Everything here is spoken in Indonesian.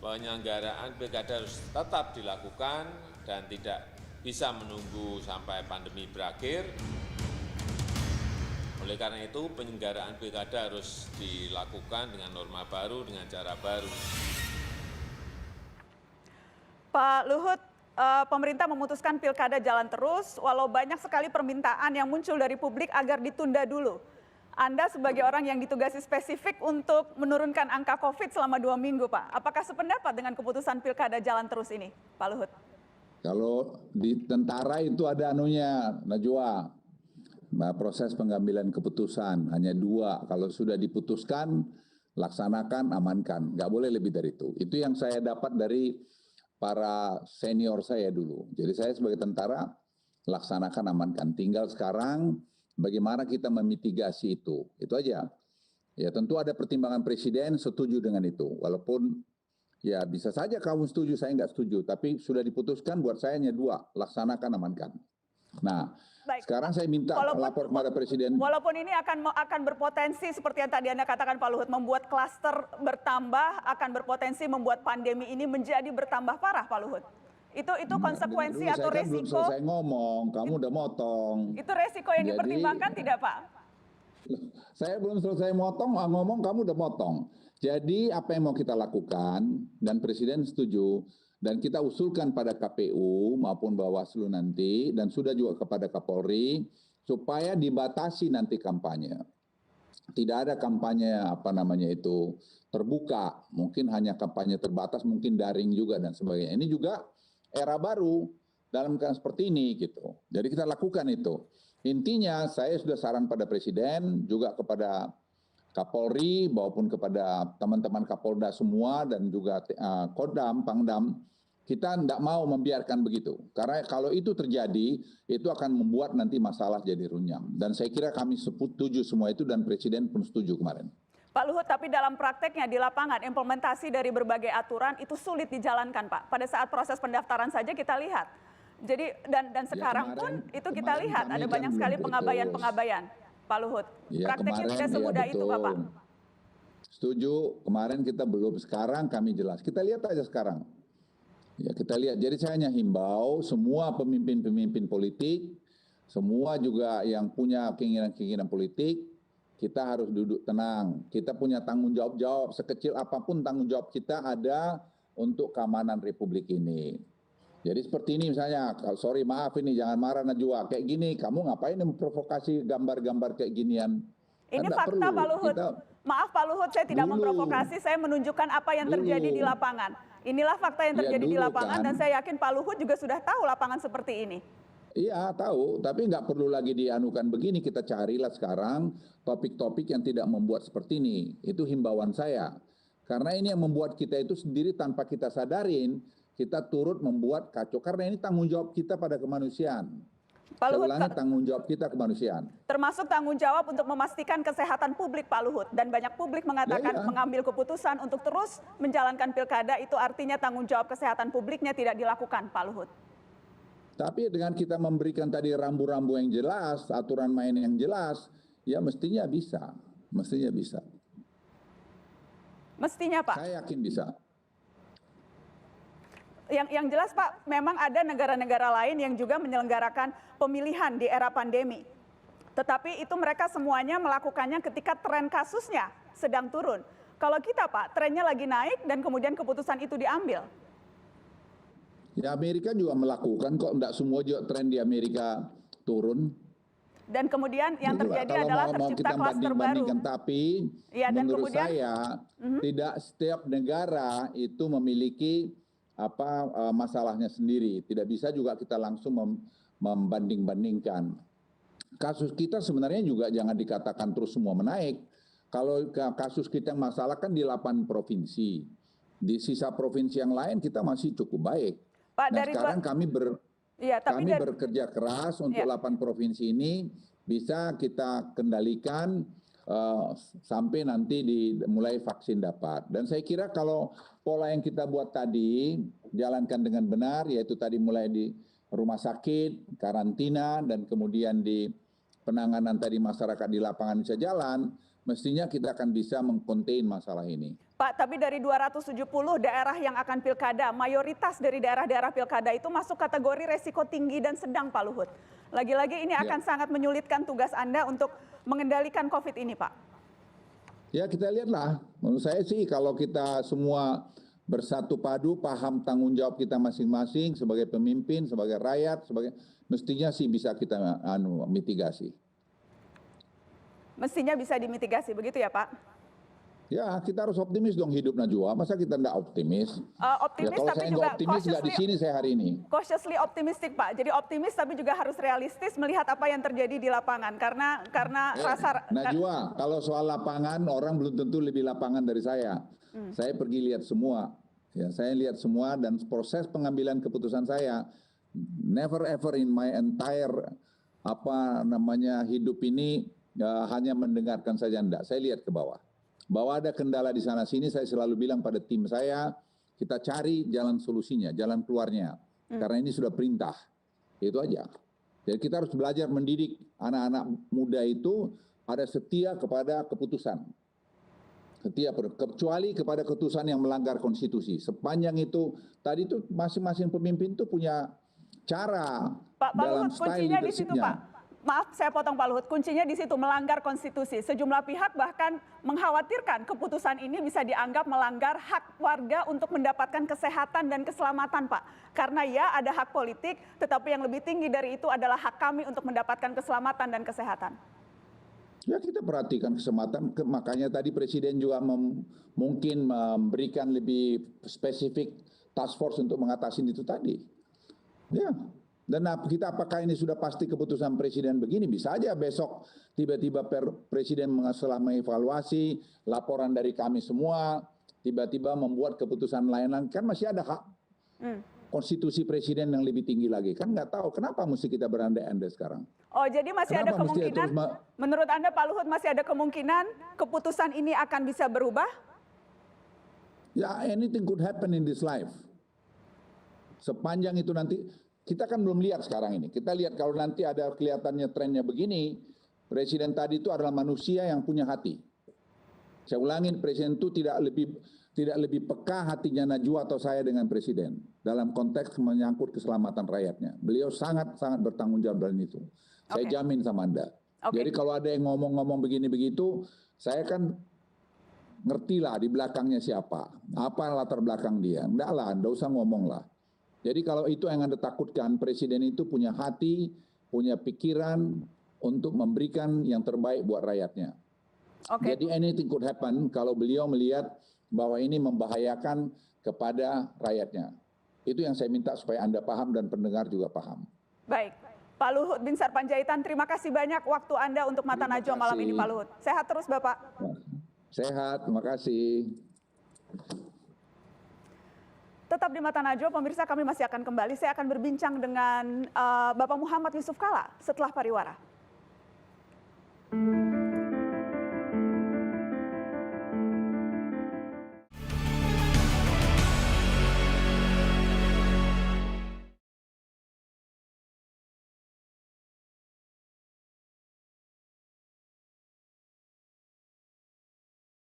penyelenggaraan pilkada harus tetap dilakukan dan tidak bisa menunggu sampai pandemi berakhir. Oleh karena itu, penyelenggaraan pilkada harus dilakukan dengan norma baru, dengan cara baru. Pak Luhut, pemerintah memutuskan pilkada jalan terus, walau banyak sekali permintaan yang muncul dari publik agar ditunda dulu. Anda sebagai orang yang ditugasi spesifik untuk menurunkan angka COVID selama 2 minggu, Pak. Apakah sependapat dengan keputusan pilkada jalan terus ini, Pak Luhut? Kalau di tentara itu ada anunya, Najwa. Proses pengambilan keputusan hanya 2. Kalau sudah diputuskan, laksanakan, amankan. Nggak boleh lebih dari itu. Itu yang saya dapat dari para senior saya dulu. Jadi saya sebagai tentara, laksanakan, amankan. Tinggal sekarang bagaimana kita memitigasi itu aja. Ya tentu ada pertimbangan presiden, setuju dengan itu. Walaupun ya bisa saja kamu setuju, saya nggak setuju. Tapi sudah diputuskan buat saya hanya 2, laksanakan, amankan. Nah, baik, sekarang saya minta lapor kepada presiden. Walaupun ini akan berpotensi seperti yang tadi Anda katakan Pak Luhut, membuat klaster bertambah, akan berpotensi membuat pandemi ini menjadi bertambah parah Pak Luhut. Itu konsekuensi atau resiko? Belum selesai ngomong, kamu udah motong. Itu resiko yang dipertimbangkan tidak Pak? Saya belum selesai ngomong, kamu udah motong. Jadi apa yang mau kita lakukan, dan Presiden setuju, dan kita usulkan pada KPU maupun Bawaslu nanti, dan sudah juga kepada Kapolri, supaya dibatasi nanti kampanye. Tidak ada kampanye terbuka, mungkin hanya kampanye terbatas, mungkin daring juga dan sebagainya. Ini juga era baru dalam keadaan seperti ini gitu. Jadi kita lakukan itu. Intinya saya sudah saran pada Presiden, juga kepada Kapolri maupun kepada teman-teman Kapolda semua dan juga Kodam, Pangdam, kita tidak mau membiarkan begitu. Karena kalau itu terjadi, itu akan membuat nanti masalah jadi runyam. Dan saya kira kami setuju semua itu dan Presiden pun setuju kemarin. Pak Luhut, tapi dalam prakteknya di lapangan, implementasi dari berbagai aturan itu sulit dijalankan Pak. Pada saat proses pendaftaran saja kita lihat. Jadi dan sekarang pun itu kita lihat ada banyak sekali pengabaian-pengabaian. Pak Luhut, prakteknya tidak semudah itu Bapak. Setuju, kemarin kita belum, sekarang kami jelas. Kita lihat aja sekarang. Ya kita lihat, jadi saya hanya himbau semua pemimpin-pemimpin politik, semua juga yang punya keinginan-keinginan politik, kita harus duduk tenang. Kita punya tanggung jawab, sekecil apapun tanggung jawab kita ada untuk keamanan Republik ini. Jadi seperti ini misalnya, maaf ini jangan marah Najwa, kayak gini, kamu ngapain memprovokasi gambar-gambar kayak ginian? Ini fakta Pak Luhut. Maaf Pak Luhut, saya tidak memprovokasi, saya menunjukkan apa yang terjadi di lapangan. Inilah fakta yang terjadi di lapangan dan saya yakin Pak Luhut juga sudah tahu lapangan seperti ini. Iya tahu, tapi nggak perlu lagi dianukan begini, kita carilah sekarang topik-topik yang tidak membuat seperti ini. Itu himbauan saya. Karena ini yang membuat kita itu sendiri tanpa kita sadarin, kita turut membuat kacau. Karena ini tanggung jawab kita pada kemanusiaan. Pak Luhut, tanggung jawab kita kemanusiaan. Termasuk tanggung jawab untuk memastikan kesehatan publik Pak Luhut. Dan banyak publik mengatakan mengambil keputusan untuk terus menjalankan pilkada itu artinya tanggung jawab kesehatan publiknya tidak dilakukan Pak Luhut. Tapi dengan kita memberikan tadi rambu-rambu yang jelas, aturan main yang jelas, ya mestinya bisa. Mestinya bisa. Mestinya Pak? Saya yakin bisa. Yang jelas Pak, memang ada negara-negara lain yang juga menyelenggarakan pemilihan di era pandemi. Tetapi itu mereka semuanya melakukannya ketika tren kasusnya sedang turun. Kalau kita Pak, trennya lagi naik dan kemudian keputusan itu diambil. Ya Amerika juga melakukan kok, enggak semua juga tren di Amerika turun. Dan kemudian yang terjadi adalah tercipta klaster baru. Tapi ya, menurut saya tidak setiap negara itu memiliki masalahnya sendiri. Tidak bisa juga kita langsung membanding-bandingkan. Kasus kita sebenarnya juga jangan dikatakan terus semua menaik. Kalau kasus kita yang masalah kan di 8 provinsi. Di sisa provinsi yang lain kita masih cukup baik. Pak, nah sekarang kami bekerja keras untuk 8 provinsi ini bisa kita kendalikan sampai nanti mulai vaksin dapat. Dan saya kira kalau pola yang kita buat tadi jalankan dengan benar, yaitu tadi mulai di rumah sakit, karantina, dan kemudian di penanganan tadi masyarakat di lapangan bisa jalan, mestinya kita akan bisa mengkontain masalah ini. Pak, tapi dari 270 daerah yang akan pilkada, mayoritas dari daerah-daerah pilkada itu masuk kategori resiko tinggi dan sedang, Pak Luhut. Lagi-lagi ini akan sangat menyulitkan tugas Anda untuk mengendalikan COVID ini, Pak. Ya kita lihatlah, menurut saya sih kalau kita semua bersatu padu, paham tanggung jawab kita masing-masing sebagai pemimpin, sebagai rakyat, mestinya sih bisa kita mitigasi. Mestinya bisa dimitigasi, begitu ya Pak? Ya, kita harus optimis dong hidup Najwa. Masa kita enggak optimis? Optimis ya, kalau tapi saya juga nggak optimis nggak di sini saya hari ini. Cautiously optimistic Pak. Jadi optimis tapi juga harus realistis melihat apa yang terjadi di lapangan. Karena rasa Najwa, kalau soal lapangan orang belum tentu lebih lapangan dari saya. Saya pergi lihat semua. Ya, saya lihat semua dan proses pengambilan keputusan saya never ever in my entire hidup ini hanya mendengarkan saja enggak. Saya lihat ke bawah. Bahwa ada kendala di sana sini, saya selalu bilang pada tim saya, kita cari jalan solusinya, jalan keluarnya. Karena ini sudah perintah. Itu aja. Jadi kita harus belajar mendidik anak-anak muda itu ada setia kepada keputusan. Setia, kecuali kepada keputusan yang melanggar konstitusi. Sepanjang itu, tadi itu masing-masing pemimpin itu punya cara Pak dalam Luhut, style kuncinya di situ leadershipnya. Pak. Maaf, saya potong Pak Luhut. Kuncinya di situ melanggar konstitusi. Sejumlah pihak bahkan mengkhawatirkan keputusan ini bisa dianggap melanggar hak warga untuk mendapatkan kesehatan dan keselamatan, Pak. Karena ya ada hak politik, tetapi yang lebih tinggi dari itu adalah hak kami untuk mendapatkan keselamatan dan kesehatan. Ya kita perhatikan keselamatan, makanya tadi Presiden juga mungkin memberikan lebih spesifik task force untuk mengatasi itu tadi. Ya. Dan kita apakah ini sudah pasti keputusan Presiden begini? Bisa aja besok tiba-tiba Presiden setelah mengevaluasi laporan dari kami semua, tiba-tiba membuat keputusan lain-lain. Kan masih ada hak konstitusi Presiden yang lebih tinggi lagi. Kan nggak tahu kenapa mesti kita berandai-andai sekarang. Oh jadi masih ada kemungkinan, menurut Anda Pak Luhut masih ada kemungkinan keputusan ini akan bisa berubah? Ya anything could happen in this life. Sepanjang itu nanti, kita kan belum lihat sekarang ini. Kita lihat kalau nanti ada kelihatannya trennya begini, Presiden tadi itu adalah manusia yang punya hati. Saya ulangin, Presiden itu tidak lebih peka hatinya Najwa atau saya dengan Presiden. Dalam konteks menyangkut keselamatan rakyatnya. Beliau sangat-sangat bertanggung jawab dalam itu. Saya jamin sama Anda. Jadi kalau ada yang ngomong-ngomong begini begitu, saya kan ngertilah di belakangnya siapa. Apa latar belakang dia. Enggak lah, enggak usah ngomong lah. Jadi kalau itu yang Anda takutkan, Presiden itu punya hati, punya pikiran untuk memberikan yang terbaik buat rakyatnya. Jadi anything could happen kalau beliau melihat bahwa ini membahayakan kepada rakyatnya. Itu yang saya minta supaya Anda paham dan pendengar juga paham. Baik, Pak Luhut Binsar Panjaitan, terima kasih banyak waktu Anda untuk Mata Najwa malam ini Pak Luhut. Sehat terus Bapak. Sehat, terima kasih. Tetap di Mata Najwa, pemirsa kami masih akan kembali. Saya akan berbincang dengan Bapak Muhammad Yusuf Kalla setelah pariwara.